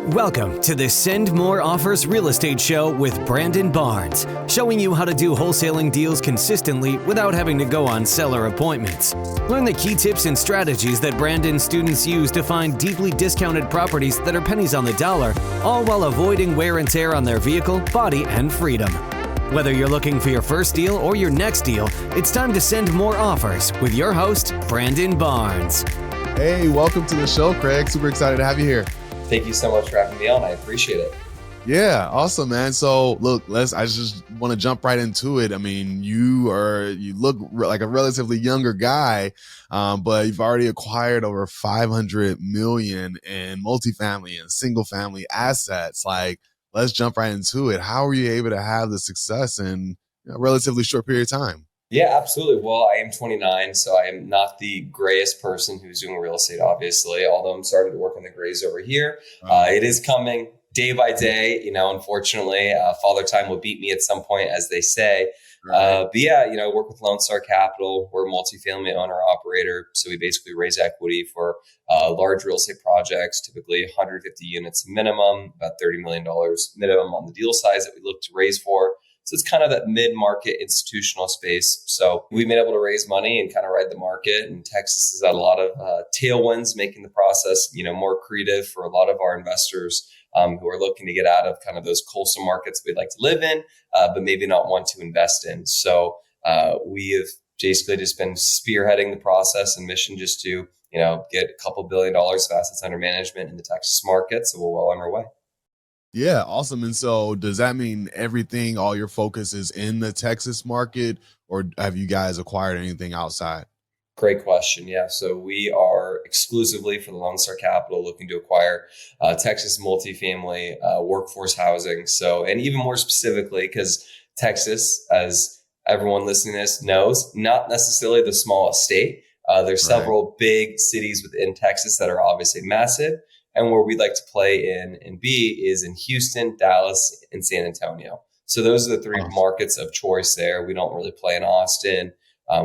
Welcome to the Send More Offers Real Estate Show with Brandon Barnes, showing you how to do wholesaling deals consistently without having to go on seller appointments. Learn the key tips and strategies that Brandon's students use to find deeply discounted properties that are pennies on the dollar, all while avoiding wear and tear on their vehicle, body, and freedom. Whether you're looking for your first deal or your next deal, it's time to send more offers with your host, Brandon Barnes. Hey, welcome to the show, Craig. Super excited to have you here. Thank you so much for having me on. I appreciate it. Yeah, awesome, man. So look, I just want to jump right into it. I mean, you look like a relatively younger guy, but you've already acquired over 500 million in multifamily and single family assets. Like, let's jump right into it. How were you able to have the success in a relatively short period of time? Yeah, absolutely. Well, I am 29, so I am not the grayest person who's doing real estate, obviously, although I'm starting to work on the grays over here. It is coming day by day. Unfortunately, Father Time will beat me at some point, as they say. Right. But yeah, I work with Lone Star Capital. We're a multifamily owner operator. So we basically raise equity for large real estate projects, typically 150 units minimum, about $30 million minimum on the deal size that we look to raise for. So it's kind of that mid-market institutional space. So we've been able to raise money and kind of ride the market. And Texas has had a lot of tailwinds, making the process, more creative for a lot of our investors who are looking to get out of kind of those coastal markets we'd like to live in, but maybe not want to invest in. So we have basically just been spearheading the process and mission just to, get a couple $1 billion of assets under management in the Texas market. So we're well on our way. Yeah, awesome. And so does that mean all your focus is in the Texas market, or have you guys acquired anything outside? Great question. Yeah. So we are exclusively for the Lone Star Capital looking to acquire Texas multifamily workforce housing. So, and even more specifically, because Texas, as everyone listening to this knows, not necessarily the smallest state. There's several big cities within Texas that are obviously massive. And where we'd like to play in and be is in Houston, Dallas, and San Antonio. So those are the three markets of choice there. We don't really play in Austin.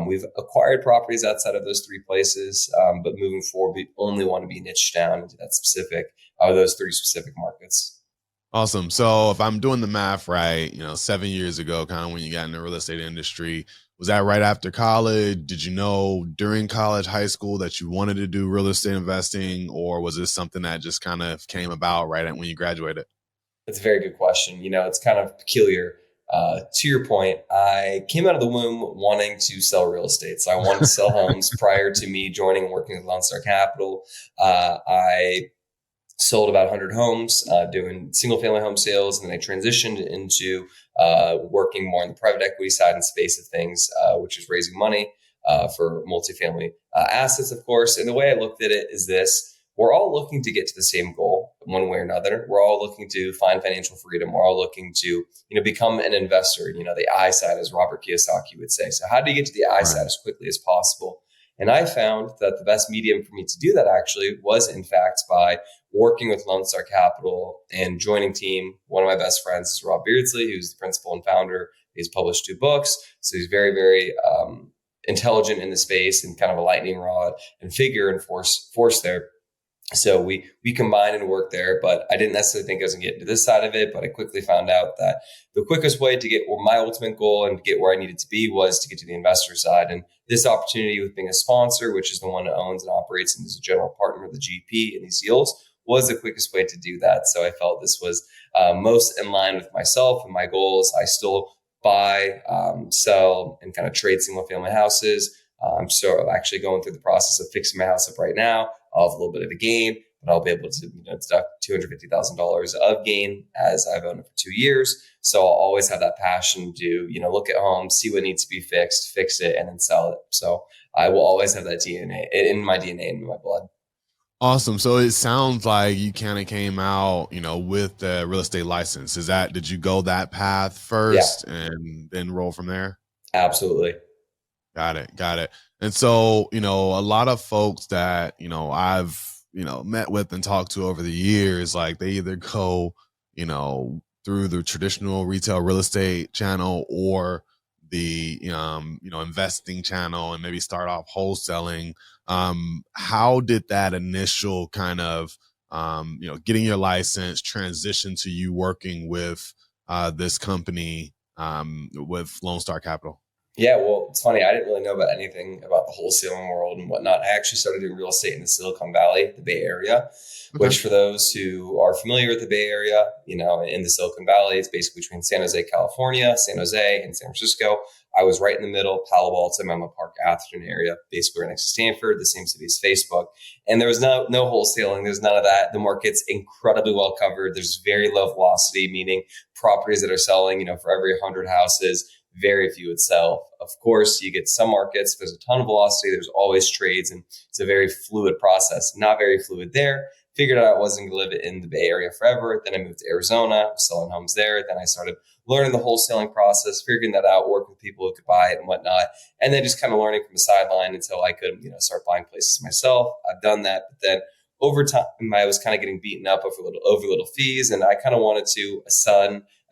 We've acquired properties outside of those three places, but moving forward, we only want to be niched down into those three specific markets. Awesome. So if I'm doing the math right, 7 years ago, kind of when you got in the real estate industry, was that right after college? Did you know during college, high school, that you wanted to do real estate investing, or was this something that just kind of came about right when you graduated? That's a very good question. It's kind of peculiar. To your point, I came out of the womb wanting to sell real estate. So I wanted to sell homes prior to me joining and working with Lone Star Capital. I sold about 100 homes, doing single family home sales. And then I transitioned into working more on the private equity side and space of things, which is raising money for multifamily assets, of course. And the way I looked at it is this: we're all looking to get to the same goal one way or another. We're all looking to find financial freedom. We're all looking to, become an investor, the I side, as Robert Kiyosaki would say. So how do you get to the I side as quickly as possible? And I found that the best medium for me to do that actually was, in fact, by working with Lone Star Capital and joining team. One of my best friends is Rob Beardsley, who's the principal and founder. He's published 2 books. So he's very, very intelligent in the space and kind of a lightning rod and figure and force there. So we combined and worked there, but I didn't necessarily think I was going to get into this side of it. But I quickly found out that the quickest way to get my ultimate goal and to get where I needed to be was to get to the investor side. And this opportunity with being a sponsor, which is the one that owns and operates and is a general partner of the GP in these deals, was the quickest way to do that. So I felt this was most in line with myself and my goals. I still buy, sell, and kind of trade single family houses. I'm actually going through the process of fixing my house up right now. I'll have a little bit of a gain, but I'll be able to deduct $250,000 of gain as I've owned it for 2 years. So I'll always have that passion to, look at homes, see what needs to be fixed, fix it, and then sell it. So I will always have that DNA in my DNA and in my blood. Awesome. So it sounds like you kind of came out, with the real estate license. Did you go that path first and then roll from there? Absolutely. Got it. And so, a lot of folks that, I've, met with and talked to over the years, like they either go, through the traditional retail real estate channel or the, investing channel and maybe start off wholesaling. How did that initial kind of getting your license, transition to you working with this company with Lone Star Capital? Yeah, well, it's funny. I didn't really know about anything about the wholesaling world and whatnot. I actually started doing real estate in the Silicon Valley, the Bay Area, Okay. which for those who are familiar with the Bay Area, in the Silicon Valley, it's basically between San Jose, California, San Jose, and San Francisco. I was right in the middle, Palo Alto, Menlo Park, Atherton area, basically right next to Stanford, the same city as Facebook. And there was no wholesaling. There's none of that. The market's incredibly well covered. There's very low velocity, meaning properties that are selling, for every 100 houses, very few would sell. Of course, you get some markets, there's a ton of velocity, there's always trades, and it's a very fluid process. Not very fluid there. Figured out I wasn't going to live in the Bay Area forever. Then I moved to Arizona, selling homes there. Then I started learning the wholesaling process, figuring that out, working with people who could buy it and whatnot. And then just kind of learning from the sideline until I could, start buying places myself. I've done that. But then over time, I was kind of getting beaten up over little fees. And I kind of wanted to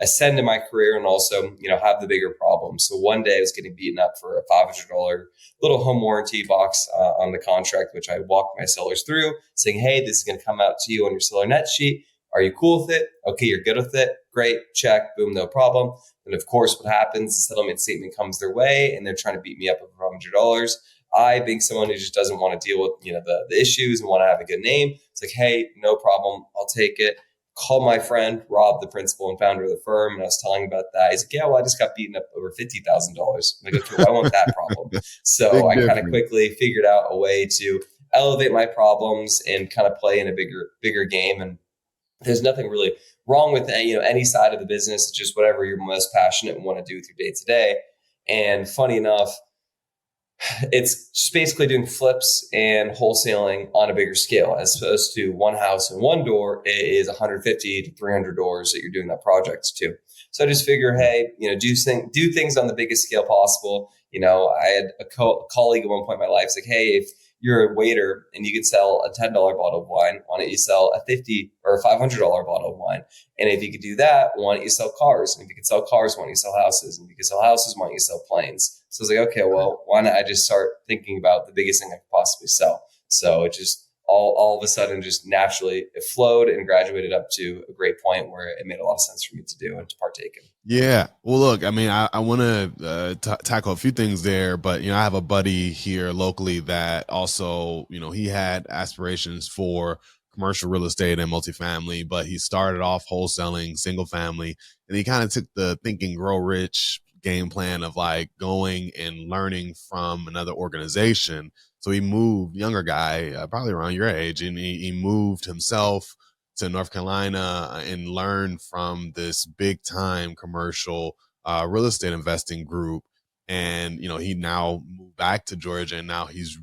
ascend in my career and also, have the bigger problem. So one day I was getting beaten up for a $500 little home warranty box on the contract, which I walked my sellers through saying, hey, this is going to come out to you on your seller net sheet. Are you cool with it? Okay, you're good with it. Great, check, boom, no problem. And of course, what happens, the settlement statement comes their way and they're trying to beat me up over $500. I, being someone who just doesn't want to deal with, the issues and want to have a good name, it's like, hey, no problem. I'll take it. Call my friend, Rob, the principal and founder of the firm. And I was telling him about that. He's like, yeah, well, I just got beaten up over $50,000. I'm like, okay, well, I want that problem. So I kind of quickly figured out a way to elevate my problems and kind of play in a bigger game. And there's nothing really wrong with any side of the business. It's just whatever you're most passionate and want to do with your day to day. And funny enough, it's just basically doing flips and wholesaling on a bigger scale, as opposed to one house and one door. It is 150 to 300 doors that you're doing that project to. So I just figure, hey, do things on the biggest scale possible. I had a colleague at one point in my life. It's like, hey, if you're a waiter and you can sell a $10 bottle of wine, why don't you sell a $50 or a $500 bottle of wine? And if you could do that, why don't you sell cars? And if you can sell cars, why don't you sell houses? And if you can sell houses, why don't you sell planes? So I was like, okay, well, why not I just start thinking about the biggest thing I could possibly sell? So it just all of a sudden just naturally it flowed and graduated up to a great point where it made a lot of sense for me to do and to partake in. Yeah. Well, look, I mean, I want to tackle a few things there, but, I have a buddy here locally that also, he had aspirations for commercial real estate and multifamily, but he started off wholesaling single family, and he kind of took the Think and Grow Rich game plan of like going and learning from another organization. So he moved, younger guy, probably around your age, and he moved himself to North Carolina and learned from this big time commercial real estate investing group. And, he now moved back to Georgia, and now he's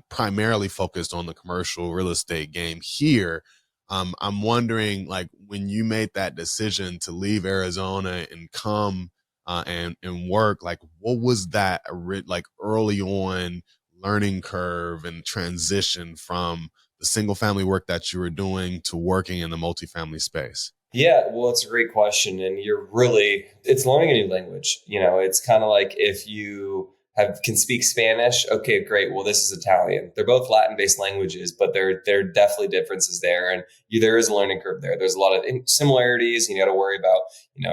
primarily focused on the commercial real estate game here. I'm wondering, like, when you made that decision to leave Arizona and come and work, like, what was that like early on learning curve and transition from the single family work that you were doing to working in the multifamily space? Yeah, well, it's a great question. And it's learning a new language. It's kind of like if you can speak Spanish. Okay, great. Well, this is Italian. They're both Latin-based languages, but there are definitely differences there. And there is a learning curve there. There's a lot of similarities. You got to worry about,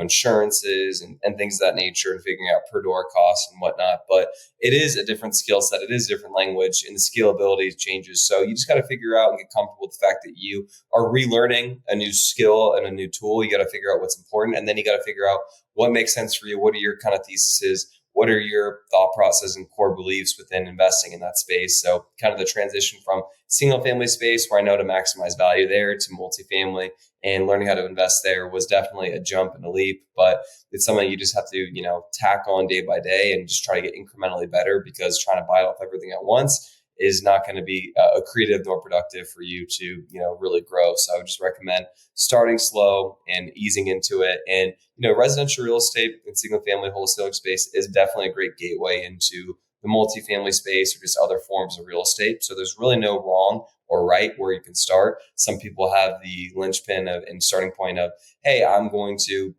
insurances and things of that nature and figuring out per door costs and whatnot. But it is a different skill set. It is a different language, and the scalability changes. So you just got to figure out and get comfortable with the fact that you are relearning a new skill and a new tool. You got to figure out what's important. And then you got to figure out what makes sense for you. What are your kind of theses? What are your thought process and core beliefs within investing in that space? So kind of the transition from single family space, where I know to maximize value there, to multifamily, and learning how to invest there was definitely a jump and a leap, but it's something you just have to, tack on day by day and just try to get incrementally better, because trying to bite off everything at once is not going to be accretive nor productive for you to, really grow. So I would just recommend starting slow and easing into it. And, residential real estate and single family wholesaling space is definitely a great gateway into the multifamily space or just other forms of real estate. So there's really no wrong or right where you can start. Some people have the linchpin and starting point of, hey, I'm going to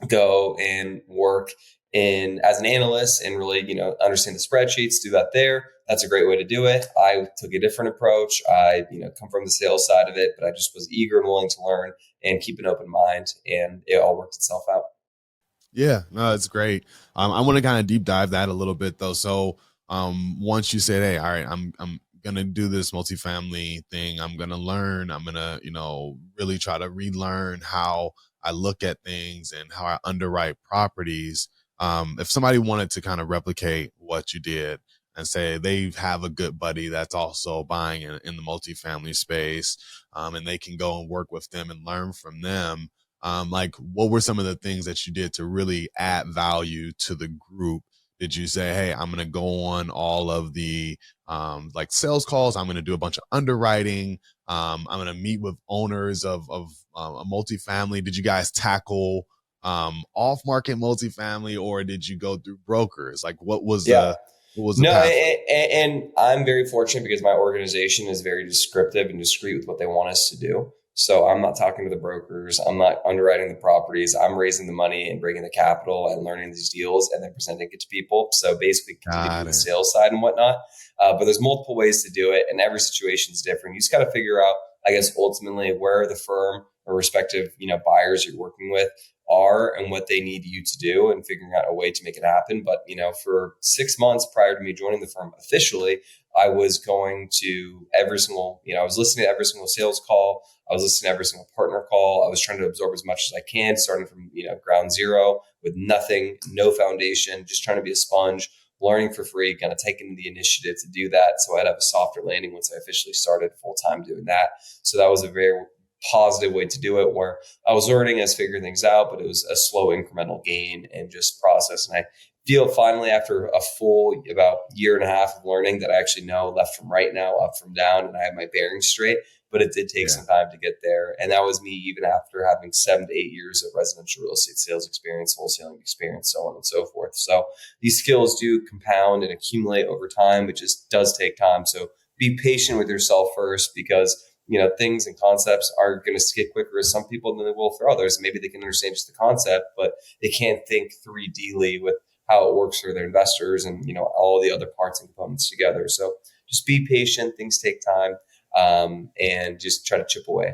go and work as an analyst and really, understand the spreadsheets, do that there. that's a great way to do it. I took a different approach. I, come from the sales side of it, but I just was eager and willing to learn and keep an open mind, and it all worked itself out. Yeah, no, it's great. I want to kind of deep dive that a little bit though. So, once you said, "Hey, all right, I'm gonna do this multifamily thing. I'm gonna learn. I'm gonna, really try to relearn how I look at things and how I underwrite properties." If somebody wanted to kind of replicate what you did and say they have a good buddy that's also buying in the multifamily space, and they can go and work with them and learn from them. Like, what were some of the things that you did to really add value to the group? Did you say, "Hey, I'm going to go on all of the like sales calls. I'm going to do a bunch of underwriting. I'm going to meet with owners of a multifamily." Did you guys tackle off market multifamily, or did you go through brokers? Like, Yeah. what was the No, path? and I'm very fortunate because my organization is very descriptive and discreet with what they want us to do. So I'm not talking to the brokers. I'm not underwriting the properties. I'm raising the money and bringing the capital and learning these deals and then presenting it to people. So basically continue Got with the it. sales side and whatnot. But there's multiple ways to do it, and every situation is different. You just got to figure out, I guess, ultimately where the firm or respective, buyers you're working with are and what they need you to do, and figuring out a way to make it happen. But, for 6 months prior to me joining the firm officially, I was going to every single, I was listening to every single sales call. I was listening to every single partner call. I was trying to absorb as much as I can, starting from, ground zero with nothing, no foundation, just trying to be a sponge, learning for free, kind of taking the initiative to do that. So I'd have a softer landing once I officially started full time doing that. So that was a very positive way to do it, where I was learning as figuring things out, but it was a slow incremental gain and just process. And I feel finally, after a full about year and a half of learning, that I actually know left from right now, up from down, and I have my bearings straight. But it did take some time to get there. And that was me even after having 7 to 8 years of residential real estate sales experience, wholesaling experience, so on and so forth. So these skills do compound and accumulate over time. It just does take time. So be patient with yourself first, because things and concepts are going to skip quicker as some people than they will for others. Maybe they can understand just the concept, but they can't think 3Dly with how it works for their investors and, all the other parts and components together. So just be patient. Things take time, and just try to chip away.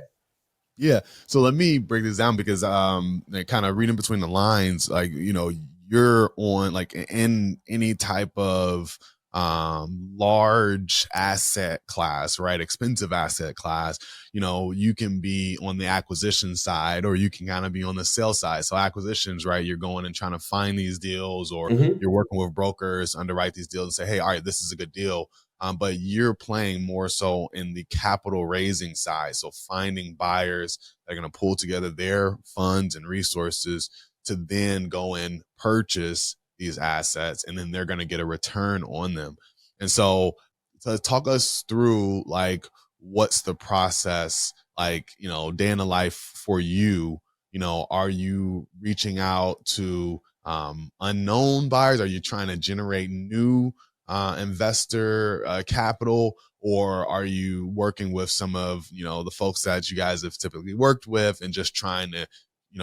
Yeah. So let me break this down, because kind of reading between the lines, like, you're on like in any type of large asset class, right? Expensive asset class, you can be on the acquisition side, or you can kind of be on the sales side. So acquisitions, right? You're going and trying to find these deals, or you're working with brokers, underwrite these deals and say, "Hey, all right, this is a good deal." But you're playing more so in the capital raising side. So finding buyers that are going to pull together their funds and resources to then go and purchase these assets, and then they're going to get a return on them. And so talk us through, like, what's the process like, day in the life for you? Are you reaching out to unknown buyers? Are you trying to generate new investor capital, or are you working with some of the folks that you guys have typically worked with and just trying to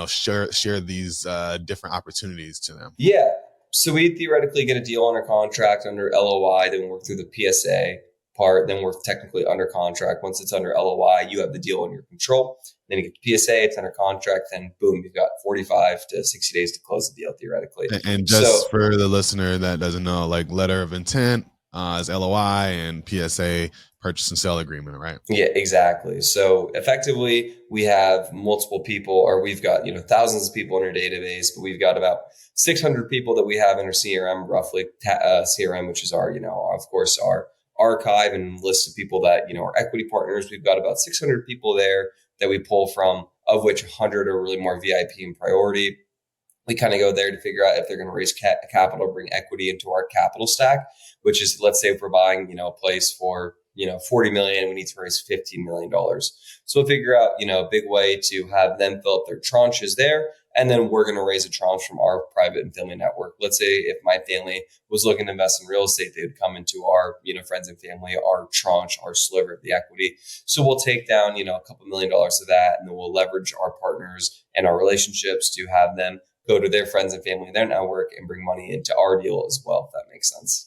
share these different opportunities to them? Yeah. So we theoretically get a deal under contract under LOI, then work through the PSA part, then we're technically under contract. Once it's under LOI, you have the deal in your control. Then you get the PSA, it's under contract, then boom, you've got 45 to 60 days to close the deal theoretically. And just for the listener that doesn't know, like, letter of intent is LOI, and PSA, purchase and sale agreement, right? Yeah, exactly. So effectively, we have multiple people, or we've got, thousands of people in our database, but we've got about 600 people that we have in our CRM, roughly, CRM, which is our, of course, our archive and list of people that, are equity partners. We've got about 600 people there that we pull from, of which 100 are really more VIP and priority. We kind of go there to figure out if they're going to raise capital, bring equity into our capital stack, which is, let's say if we're buying, a place for, 40 million, we need to raise $15 million. So we'll figure out, a big way to have them fill up their tranches there. And then we're going to raise a tranche from our private and family network. Let's say if my family was looking to invest in real estate, they would come into our, friends and family, our tranche, our sliver of the equity. So we'll take down, a couple $1 million of that, and then we'll leverage our partners and our relationships to have them go to their friends and family, their network, and bring money into our deal as well, if that makes sense.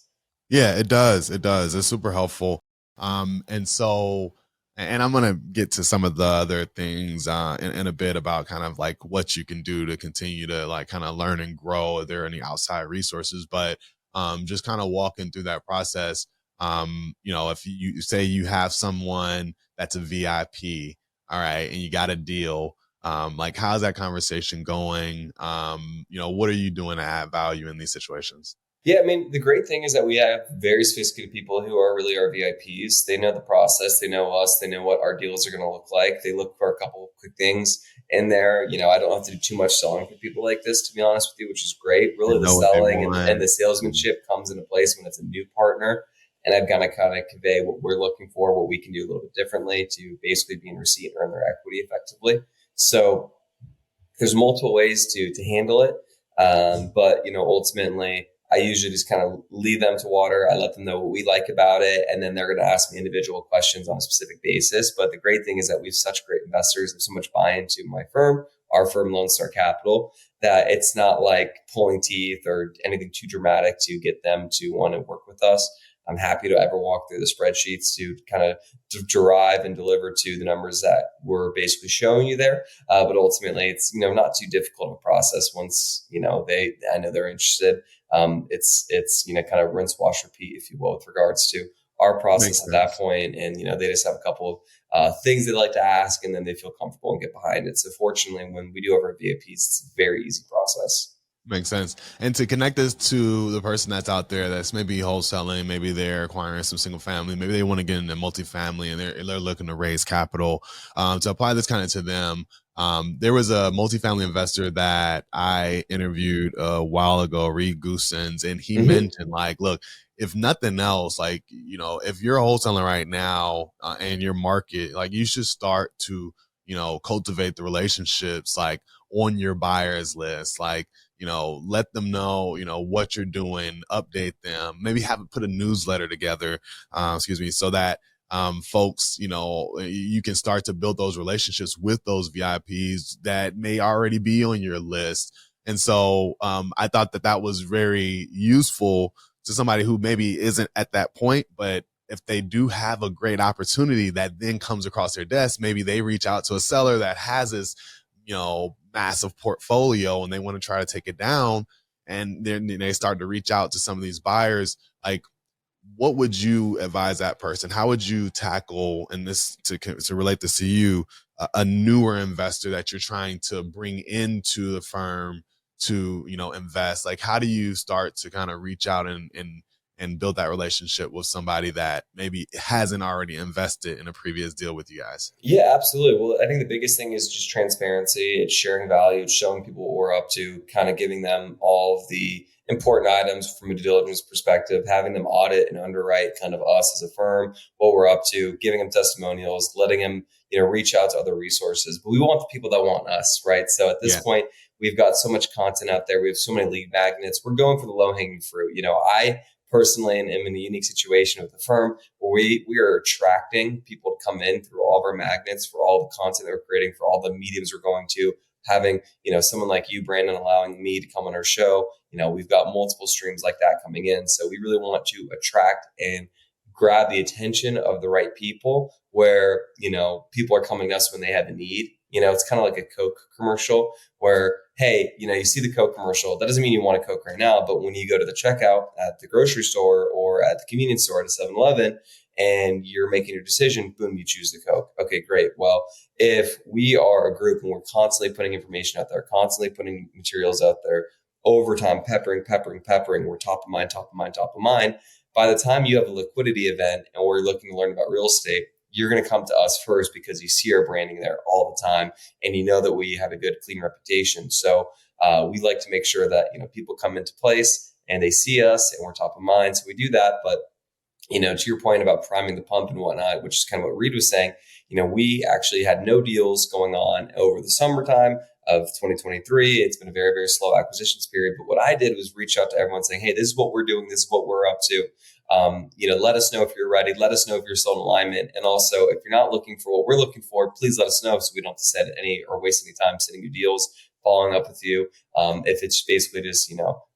Yeah, it does. It does. It's super helpful. And so, and I'm gonna get to some of the other things in a bit about kind of like what you can do to continue to like kind of learn and grow. If there are any outside resources, but just kind of walking through that process. If you say you have someone that's a VIP, all right, and you got a deal. Like, how's that conversation going? What are you doing to add value in these situations? Yeah, I mean, the great thing is that we have very sophisticated people who are really our VIPs. They know the process, they know us, they know what our deals are going to look like. They look for a couple of quick things in there. I don't have to do too much selling for people like this, to be honest with you, which is great. They Really, the know what they selling and want. the salesmanship comes into place when it's a new partner. And I've got to kind of convey what we're looking for, what we can do a little bit differently to basically be in receipt and earn their equity effectively. So there's multiple ways to handle it. But ultimately, I usually just kind of lead them to water. I let them know what we like about it. And then they're going to ask me individual questions on a specific basis. But the great thing is that we have such great investors and so much buy-in to my firm, our firm, Lone Star Capital, that it's not like pulling teeth or anything too dramatic to get them to want to work with us. I'm happy to ever walk through the spreadsheets to kind of derive and deliver to the numbers that we're basically showing you there. But ultimately, it's not too difficult of a process once I know they're interested. It's kind of rinse, wash, repeat, if you will, with regards to our process Makes at that sense. point. And they just have a couple of things they like to ask, and then they feel comfortable and get behind it. So fortunately, when we do have our VIPs, it's a very easy process. Makes sense. And to connect this to the person that's out there that's maybe wholesaling, maybe they're acquiring some single family, maybe they want to get into multifamily and they're looking to raise capital. To apply this kind of to them, there was a multifamily investor that I interviewed a while ago, Reed Goosens, and he mentioned like, look, if nothing else, like, if you're a wholesaler right now in your market, like you should start to, cultivate the relationships like on your buyers list, like, let them know, what you're doing, update them, maybe put a newsletter together, so that folks, you can start to build those relationships with those VIPs that may already be on your list. And so I thought that was very useful to somebody who maybe isn't at that point, but if they do have a great opportunity that then comes across their desk, maybe they reach out to a seller that has this, massive portfolio and they want to try to take it down. And then they start to reach out to some of these buyers. Like, what would you advise that person? How would you tackle, and this to relate this to you, a newer investor that you're trying to bring into the firm to, invest? Like, how do you start to kind of reach out and build that relationship with somebody that maybe hasn't already invested in a previous deal with you guys? Yeah, absolutely. Well, I think the biggest thing is just transparency. It's sharing value. It's showing people what we're up to, kind of giving them all of the important items from a due diligence perspective, having them audit and underwrite kind of us as a firm, what we're up to, giving them testimonials, letting them, reach out to other resources. But we want the people that want us, right? So at this point, we've got so much content out there. We have so many lead magnets. We're going for the low hanging fruit. I personally am in a unique situation with the firm where we are attracting people to come in through all of our magnets, for all the content that we're creating, for all the mediums we're going to, having, someone like you, Brandon, allowing me to come on our show. We've got multiple streams like that coming in. So we really want to attract and grab the attention of the right people where, people are coming to us when they have a need. It's kind of like a Coke commercial where, hey, you see the Coke commercial. That doesn't mean you want a Coke right now, but when you go to the checkout at the grocery store or at the convenience store at a 7-Eleven and you're making your decision, boom, you choose the Coke. Okay, great. Well, if we are a group and we're constantly putting information out there, constantly putting materials out there, over time, peppering, we're top of mind. By the time you have a liquidity event and we're looking to learn about real estate, you're going to come to us first because you see our branding there all the time and you know that we have a good, clean reputation. So we like to make sure that, people come into place and they see us and we're top of mind. So we do that. But, to your point about priming the pump and whatnot, which is kind of what Reed was saying, we actually had no deals going on over the summertime of 2023. It's been a very, very slow acquisitions period. But what I did was reach out to everyone saying, hey, this is what we're doing. This is what we're up to. Let us know if you're ready. Let us know if you're still in alignment. And also, if you're not looking for what we're looking for, please let us know so we don't have to set any or waste any time setting you deals, following up with you. If it's basically just,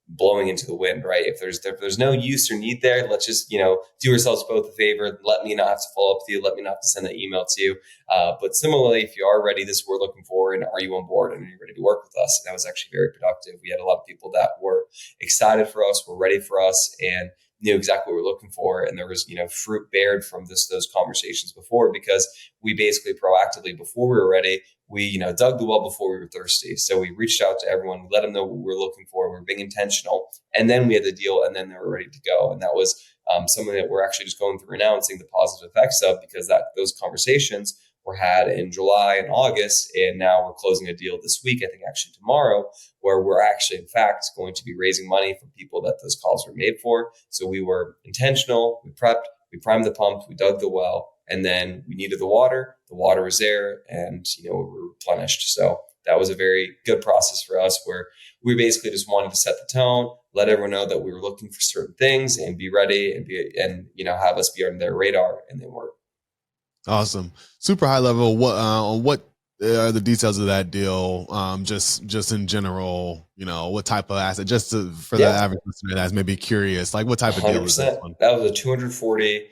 blowing into the wind, right? If there's no use or need there, let's just, do ourselves both a favor. Let me not have to follow up with you. Let me not have to send that email to you. But similarly, if you are ready, this is what we're looking for, and are you on board and are you ready to work with us? And that was actually very productive. We had a lot of people that were excited for us, were ready for us, and knew exactly what we were looking for. And there was, fruit bared from those conversations before, because we basically proactively, before we were ready, we, dug the well before we were thirsty. So we reached out to everyone, we let them know what we were looking for. We were being intentional. And then we had the deal, and then they were ready to go. And that was something that we're actually just going through announcing the positive effects of, because those conversations were had in July and August. And now we're closing a deal this week, I think actually tomorrow, where we're actually, in fact, going to be raising money from people that those calls were made for. So we were intentional, we prepped, we primed the pump, we dug the well, and then we needed the water. The water was there, and we were replenished. So that was a very good process for us, where we basically just wanted to set the tone, let everyone know that we were looking for certain things, and be ready, and have us be on their radar, and they were. Awesome. Super high level. What are the details of that deal? Just in general, what type of asset, for the average listener that's maybe curious, like what type of deal was that one? That was a 240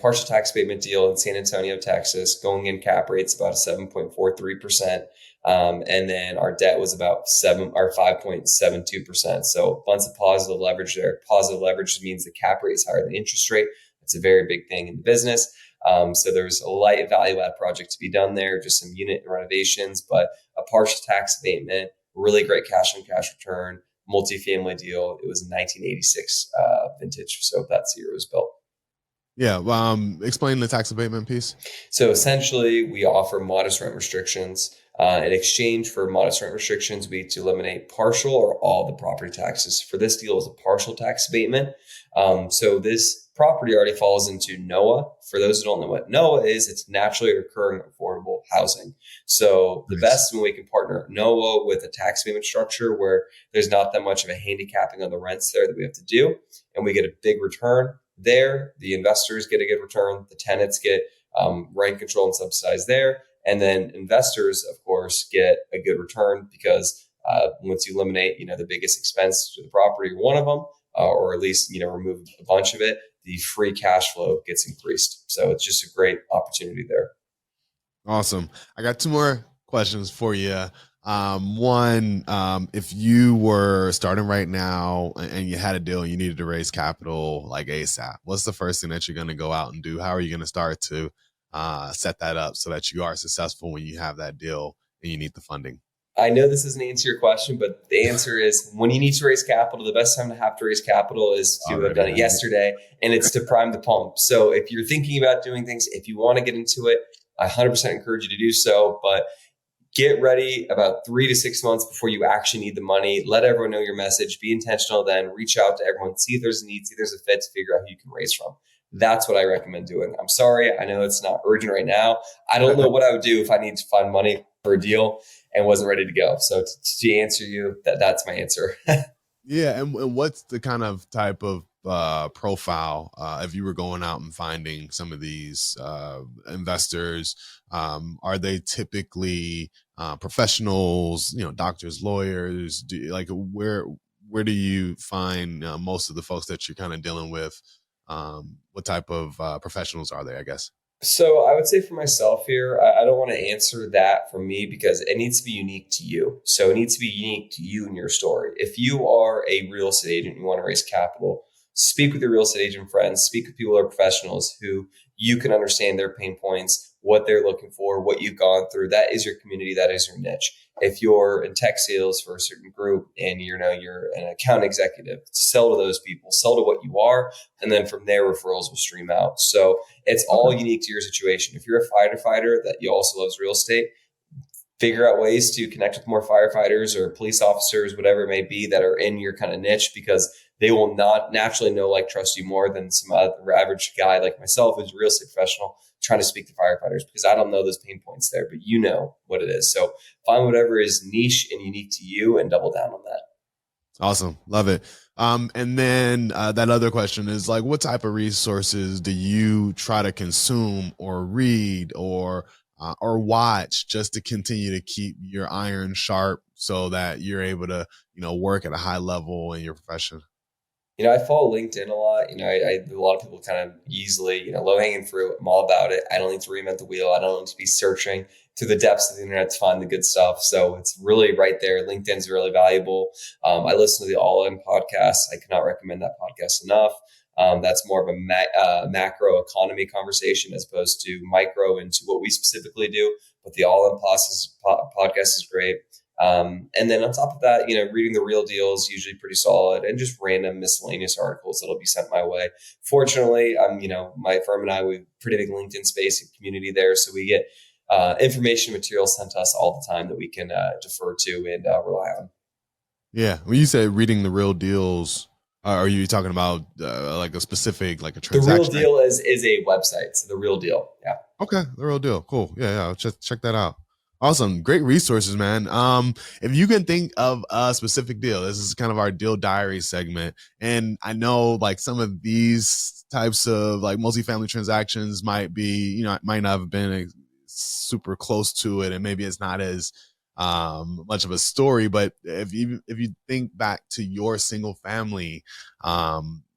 partial tax abatement deal in San Antonio, Texas, going in cap rates about 7.43%. And then our debt was about 5.72%. So a bunch of positive leverage there. Positive leverage means the cap rate is higher than interest rate. It's a very big thing in the business. So there's a light value add project to be done there, just some unit renovations, but a partial tax abatement, really great cash on cash return, multifamily deal. It was a 1986 vintage. So that's the year it was built. Yeah. Explain the tax abatement piece. So essentially we offer modest rent restrictions. In exchange for modest rent restrictions, we need to eliminate partial or all the property taxes. For this deal, it was a partial tax abatement. So this property already falls into NOAA. For those who don't know what NOAA is, it's naturally occurring affordable housing. So the best when we can partner NOAA with a tax abatement structure where there's not that much of a handicapping on the rents there that we have to do, and we get a big return there. The investors get a good return. The tenants get rent control and subsidized there. And then investors, of course, get a good return because once you eliminate, the biggest expense to the property, one of them, or at least, remove a bunch of it, the free cash flow gets increased. So it's just a great opportunity there. Awesome. I got two more questions for you. One, if you were starting right now and you had a deal and you needed to raise capital like ASAP, what's the first thing that you're going to go out and do? How are you going to start to set that up so that you are successful when you have that deal and you need the funding? I know this doesn't answer your question, but the answer is when you need to raise capital, the best time to have to raise capital is to have done it yesterday, and it's to prime the pump. So if you're thinking about doing things, if you want to get into it, I 100% encourage you to do so, but get ready about 3 to 6 months before you actually need the money. Let everyone know your message, be intentional, then reach out to everyone, see if there's a need, see if there's a fit to figure out who you can raise from. That's what I recommend doing. I'm sorry. I know it's not urgent right now. I don't know what I would do if I need to find money for a deal and wasn't ready to go. So to answer you, that's my answer. Yeah. And what's the kind of type of profile if you were going out and finding some of these investors? Are they typically professionals, doctors, lawyers? Where do you find most of the folks that you're kind of dealing with? What type of professionals are they, I guess? So I would say for myself here, I don't want to answer that for me because it needs to be unique to you. So it needs to be unique to you and your story. If you are a real estate agent and you want to raise capital, speak with your real estate agent friends, speak with people who are professionals who you can understand their pain points, what they're looking for, what you've gone through. That is your community. That is your niche. If you're in tech sales for a certain group and you're an account executive, sell to those people, sell to what you are. And then from there, referrals will stream out. So it's all unique to your situation. If you're a firefighter that you also loves real estate, figure out ways to connect with more firefighters or police officers, whatever it may be, that are in your kind of niche, because they will not naturally know, like, trust you more than some other average guy like myself who's a real estate professional trying to speak to firefighters, because I don't know those pain points there, but you know what it is. So find whatever is niche and unique to you and double down on that. Awesome. Love it. And then that other question is like, what type of resources do you try to consume or read or watch just to continue to keep your iron sharp so that you're able to, work at a high level in your profession? I follow LinkedIn a lot. A lot of people kind of easily, low hanging fruit. I'm all about it. I don't need to reinvent the wheel. I don't need to be searching to the depths of the internet to find the good stuff. So it's really right there. LinkedIn's really valuable. I listen to the All In podcast. I cannot recommend that podcast enough. That's more of a macro economy conversation as opposed to micro into what we specifically do. But the All In podcast is great. And then on top of that, reading the real deal is usually pretty solid, and just random miscellaneous articles that'll be sent my way. Fortunately, my firm and I, we have pretty big LinkedIn space and community there. So we get information material sent to us all the time that we can defer to and rely on. Yeah. When you say reading the real deals, are you talking about like a specific, like a transaction? The Real Deal is a website. So The Real Deal. Yeah. Okay. The Real Deal. Cool. Yeah. I'll check that out. Awesome. Great resources, man. If you can think of a specific deal, this is kind of our deal diary segment. And I know like some of these types of like multifamily transactions might be, might not have been super close to it. And maybe it's not as much of a story, but if you think back to your single family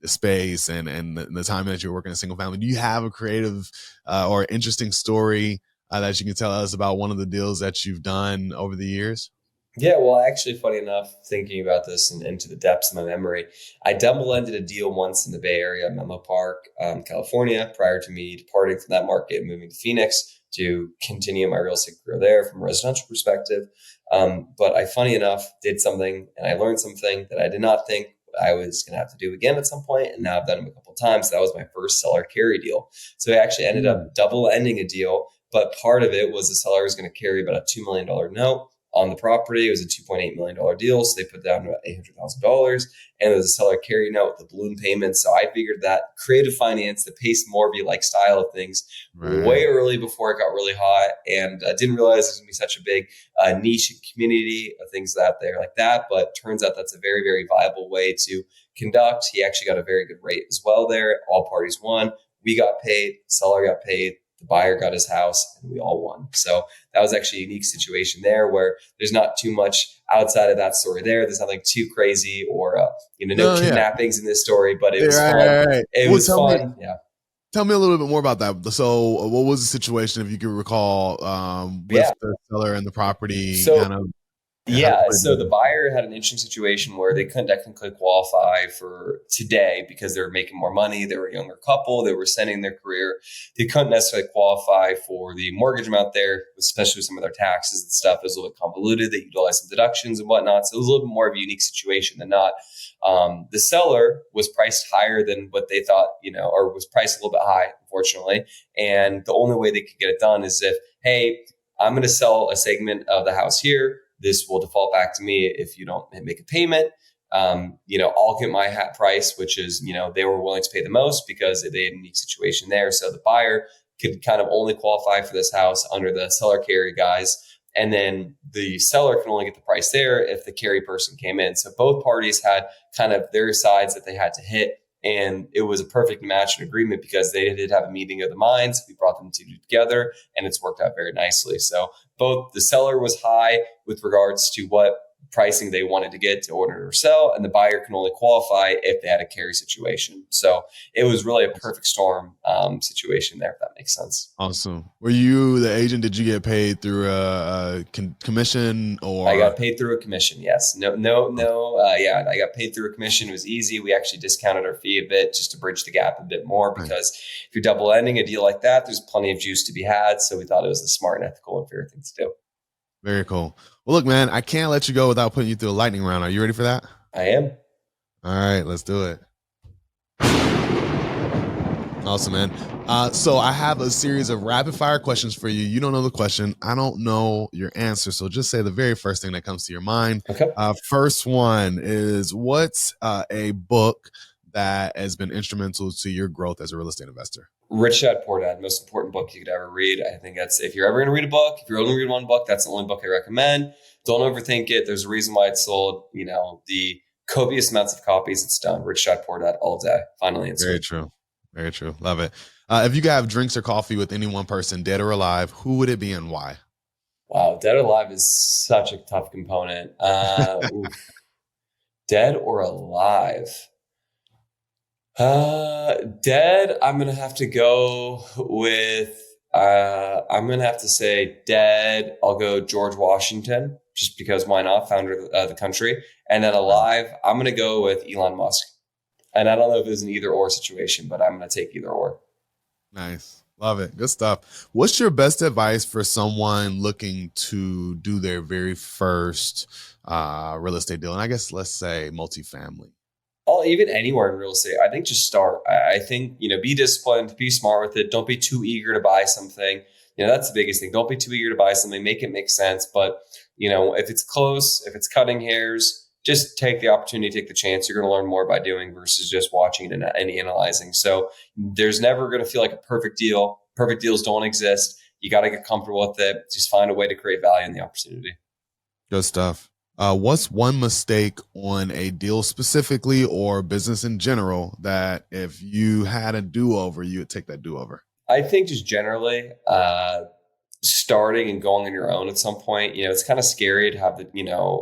space and the time that you're working in a single family, do you have a creative or interesting story that you can tell us about one of the deals that you've done over the years? Yeah, well, actually, funny enough, thinking about this and into the depths of my memory, I double-ended a deal once in the Bay Area, Menlo Park, California, prior to me departing from that market and moving to Phoenix to continue my real estate career there from a residential perspective. But I, funny enough, did something and I learned something that I did not think I was going to have to do again at some point. And now I've done it a couple of times. That was my first seller carry deal. So I actually ended up double-ending a deal. But part of it was the seller was going to carry about a $2 million note on the property. It was a $2.8 million deal. So they put down about $800,000. And there was a seller carry note with the balloon payment. So I figured that creative finance, the pace Morby like style of things, way early before it got really hot. And I didn't realize there's going to be such a big niche community of things out there like that. But turns out that's a very, very viable way to conduct. He actually got a very good rate as well there. All parties won. We got paid. Seller got paid. The buyer got his house and we all won. So that was actually a unique situation there where there's not too much outside of that story there. There's nothing too crazy or, no kidnappings in this story, but it was fun. Right. It was fun. Yeah. Tell me a little bit more about that. So what was the situation, if you could recall, with the seller and the property? So the buyer had an interesting situation where they couldn't technically qualify for today because they were making more money. They were a younger couple. They were ascending their career. They couldn't necessarily qualify for the mortgage amount there, especially with some of their taxes and stuff. It was a little bit convoluted. They utilized some deductions and whatnot. So it was a little bit more of a unique situation than not. The seller was priced higher than what they thought, or was priced a little bit high, unfortunately. And the only way they could get it done is if, hey, I'm going to sell a segment of the house here. This will default back to me if you don't make a payment. I'll get my hat price, which is, they were willing to pay the most because they had a unique situation there. So the buyer could kind of only qualify for this house under the seller carry guys. And then the seller can only get the price there if the carry person came in. So both parties had kind of their sides that they had to hit. And it was a perfect match and agreement because they did have a meeting of the minds. We brought them two together and it's worked out very nicely. So both the seller was high with regards to what pricing they wanted to get to order or sell, and the buyer can only qualify if they had a carry situation. So it was really a perfect storm situation there, if that makes sense. Awesome. Were you the agent? Did you get paid through a commission or? I got paid through a commission. Yes. No. I got paid through a commission. It was easy. We actually discounted our fee a bit just to bridge the gap a bit more because if you're double ending a deal like that, there's plenty of juice to be had. So we thought it was a smart and ethical and fair thing to do. Very cool. Well, look, man, I can't let you go without putting you through a lightning round. Are you ready for that? I am. All right, let's do it. Awesome, man. So I have a series of rapid fire questions for you. You don't know the question. I don't know your answer. So just say the very first thing that comes to your mind. Okay. First one is, what's a book that has been instrumental to your growth as a real estate investor? Rich Dad Poor Dad, most important book you could ever read. I think that's, if you're ever going to read a book, if you're only read one book, that's the only book I recommend. Don't overthink it. There's a reason why it's sold, the copious amounts of copies it's done. Rich Dad Poor Dad all day. Finally answered. Very true. Very true. Love it. If you could have drinks or coffee with any one person, dead or alive, who would it be and why? Wow, dead or alive is such a tough component. Dead or alive? Dead. I'm gonna have to go with. I'm gonna have to say dead. I'll go George Washington, just because why not? Founder of the country. And then alive, I'm gonna go with Elon Musk. And I don't know if it's an either or situation, but I'm gonna take either or. Nice. Love it. Good stuff. What's your best advice for someone looking to do their very first real estate deal? And I guess let's say multifamily. Oh, even anywhere in real estate, I think just start. I think, be disciplined, be smart with it. Don't be too eager to buy something. That's the biggest thing. Don't be too eager to buy something. Make it make sense. But, if it's close, if it's cutting hairs, just take the opportunity, take the chance. You're going to learn more by doing versus just watching and analyzing. So there's never going to feel like a perfect deal. Perfect deals don't exist. You got to get comfortable with it. Just find a way to create value in the opportunity. Good stuff. What's one mistake on a deal specifically or business in general that if you had a do-over, you would take that do-over? I think just generally, starting and going on your own at some point, it's kind of scary to have the,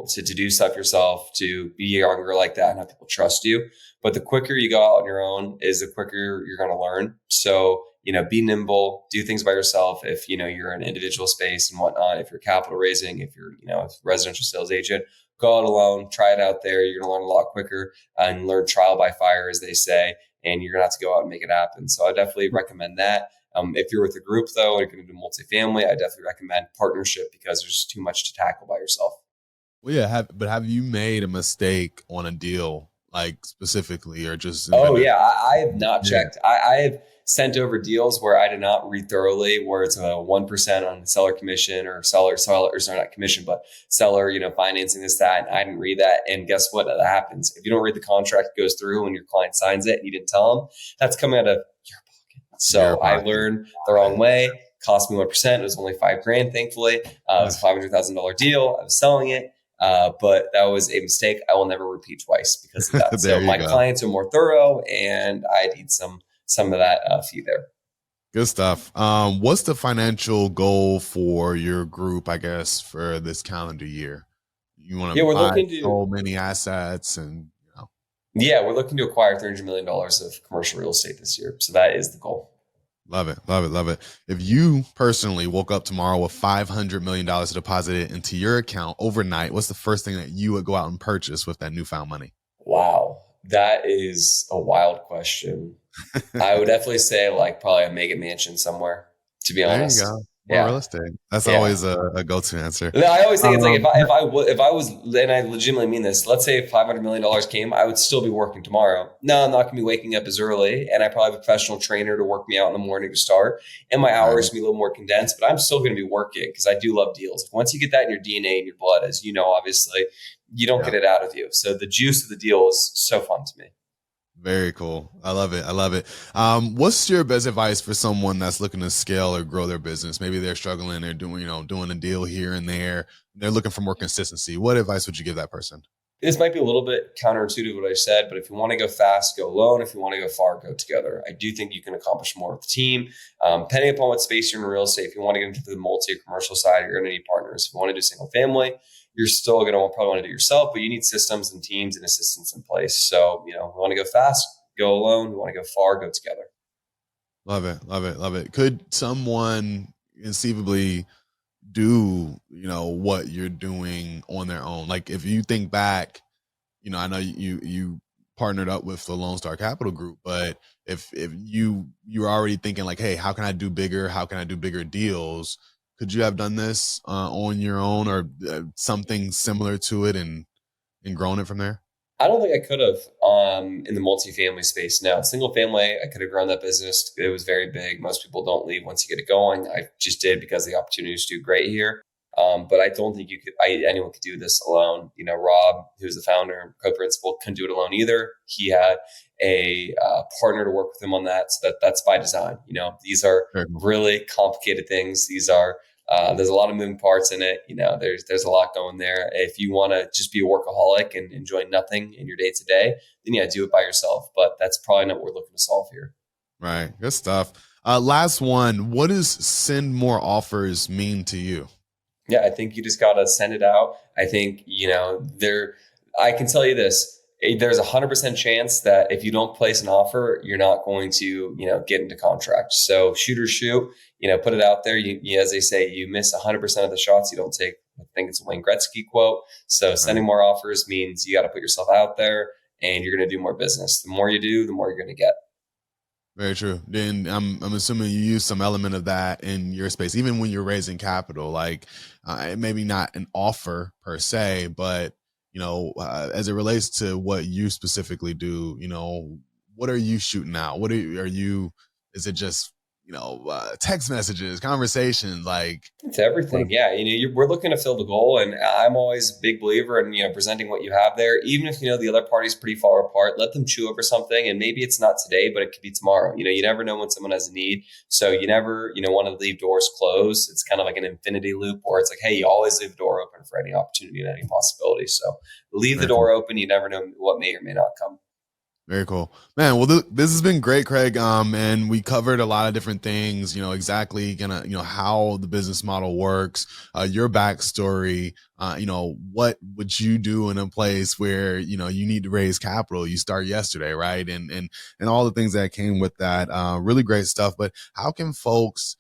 to do stuff yourself, to be younger like that and have people trust you. But the quicker you go out on your own is the quicker you're going to learn. So, be nimble, do things by yourself. If, you're in an individual space and whatnot, if you're capital raising, if you're, a residential sales agent, go out alone, try it out there. You're going to learn a lot quicker and learn trial by fire, as they say, and you're going to have to go out and make it happen. So I definitely recommend that. If you're with a group though, and you're going to do multifamily, I definitely recommend partnership because there's too much to tackle by yourself. Well, yeah. Have you made a mistake on a deal, like specifically, or just? Oh yeah, I have not checked. I have sent over deals where I did not read thoroughly, where it's a 1% on seller commission or seller, sorry, not commission, but seller, financing this, that, and I didn't read that. And guess what? That happens. If you don't read the contract, it goes through and your client signs it and you didn't tell them, that's coming out of your pocket. So I learned the wrong way. Cost me 1%. It was only $5,000, thankfully. It was a $500,000 deal. I was selling it. But that was a mistake I will never repeat twice because of that. So my clients are more thorough and I need some of that fee there. Good stuff. What's the financial goal for your group, I guess, for this calendar year? You want to buy so many assets and, Yeah, we're looking to acquire $300 million of commercial real estate this year. So that is the goal. Love it. Love it. Love it. If you personally woke up tomorrow with $500 million deposited into your account overnight, what's the first thing that you would go out and purchase with that newfound money? Wow. That is a wild question. I would definitely say probably a mega mansion somewhere, to be honest. There you go. More real estate. That's always a go-to answer. I always think it's like if I was, and I legitimately mean this, let's say if $500 million came, I would still be working tomorrow. No, I'm not going to be waking up as early, and I probably have a professional trainer to work me out in the morning to start, and my hours can be a little more condensed, but I'm still going to be working because I do love deals. Once you get that in your DNA and your blood, as you know, obviously, you don't get it out of you. So the juice of the deal is so fun to me. Very cool. I love it. I love it. What's your best advice for someone that's looking to scale or grow their business? Maybe they're struggling. They're doing a deal here and there. They're looking for more consistency. What advice would you give that person? This might be a little bit counterintuitive to what I said, but if you want to go fast, go alone. If you want to go far, go together. I do think you can accomplish more with the team. Depending upon what space you're in real estate, if you want to get into the multi or commercial side, you're going to need partners. If you want to do single family, you're still going to probably want to do it yourself, but you need systems and teams and assistants in place. So, we want to go fast, go alone. We want to go far, go together. Love it. Love it. Love it. Could someone conceivably do, what you're doing on their own? Like if you think back, I know you partnered up with the Lone Star Capital Group, but if you're already thinking like, hey, how can I do bigger? How can I do bigger deals? Could you have done this on your own or something similar to it and grown it from there? I don't think I could have in the multifamily space. No, single family, I could have grown that business. It was very big. Most people don't leave once you get it going. I just did because the opportunities do great here. But I don't think anyone could do this alone. Rob, who's the founder and co-principal, couldn't do it alone either. He had a partner to work with him on that. So that's by design. These are really complicated things. These are there's a lot of moving parts in it. There's a lot going there. If you want to just be a workaholic and enjoy nothing in your day to day, then do it by yourself. But that's probably not what we're looking to solve here. Right. Good stuff. Last one. What does send more offers mean to you? Yeah, I think you just got to send it out. I think, I can tell you this. There's 100% chance that if you don't place an offer, you're not going to, get into contract. So shoot or shoot, put it out there. You, as they say, you miss 100% of the shots you don't take. I think it's a Wayne Gretzky quote. So sending more offers means you got to put yourself out there and you're going to do more business. The more you do, the more you're going to get. Very true. Then I'm assuming you use some element of that in your space, even when you're raising capital, like maybe not an offer per se, but as it relates to what you specifically do, what are you shooting out? What are you, is it just, text messages, conversations, like it's everything. Yeah. We're looking to fill the goal, and I'm always a big believer in, presenting what you have there. Even if, the other party's pretty far apart, let them chew over something, and maybe it's not today, but it could be tomorrow. You never know when someone has a need. So you never, want to leave doors closed. It's kind of like an infinity loop where it's like, hey, you always leave the door open for any opportunity and any possibility. So leave the door open. You never know what may or may not come. Very cool, man. Well, this has been great, Craig. And we covered a lot of different things, exactly how the business model works, your backstory, what would you do in a place where, you need to raise capital, you start yesterday, right? And all the things that came with that, really great stuff. But how can folks,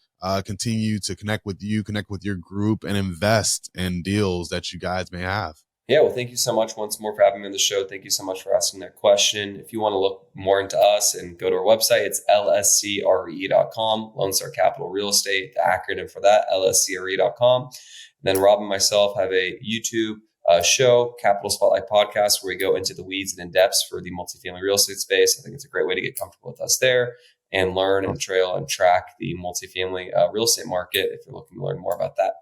continue to connect with you, connect with your group, and invest in deals that you guys may have? Yeah, well, thank you so much once more for having me on the show. Thank you so much for asking that question. If you want to look more into us and go to our website, it's lscre.com, Lone Star Capital Real Estate, the acronym for that, lscre.com. Then Rob and myself have a YouTube show, Capital Spotlight Podcast, where we go into the weeds and in depths for the multifamily real estate space. I think it's a great way to get comfortable with us there and learn and trail and track the multifamily real estate market if you're looking to learn more about that.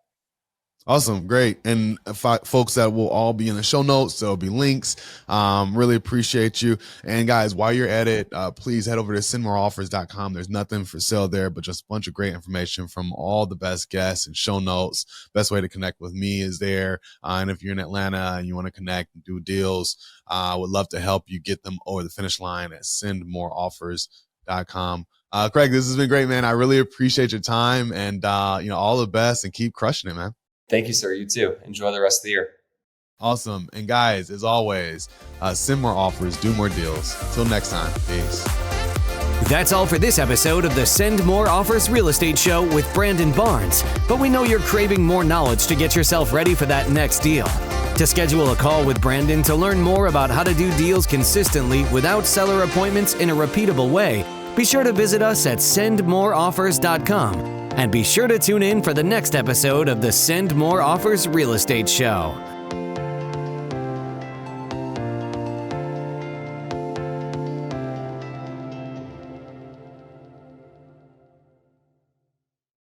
Awesome. Great. And folks, that will all be in the show notes. There'll be links. Really appreciate you. And guys, while you're at it, please head over to sendmoreoffers.com. There's nothing for sale there, but just a bunch of great information from all the best guests and show notes. Best way to connect with me is there. And if you're in Atlanta and you want to connect and do deals, I would love to help you get them over the finish line at sendmoreoffers.com. Craig, this has been great, man. I really appreciate your time, and all the best, and keep crushing it, man. Thank you, sir. You too. Enjoy the rest of the year. Awesome. And guys, as always, send more offers, do more deals. Until next time, peace. That's all for this episode of the Send More Offers Real Estate Show with Brandon Barnes. But we know you're craving more knowledge to get yourself ready for that next deal. To schedule a call with Brandon to learn more about how to do deals consistently without seller appointments in a repeatable way, be sure to visit us at sendmoreoffers.com. And be sure to tune in for the next episode of the Send More Offers Real Estate Show.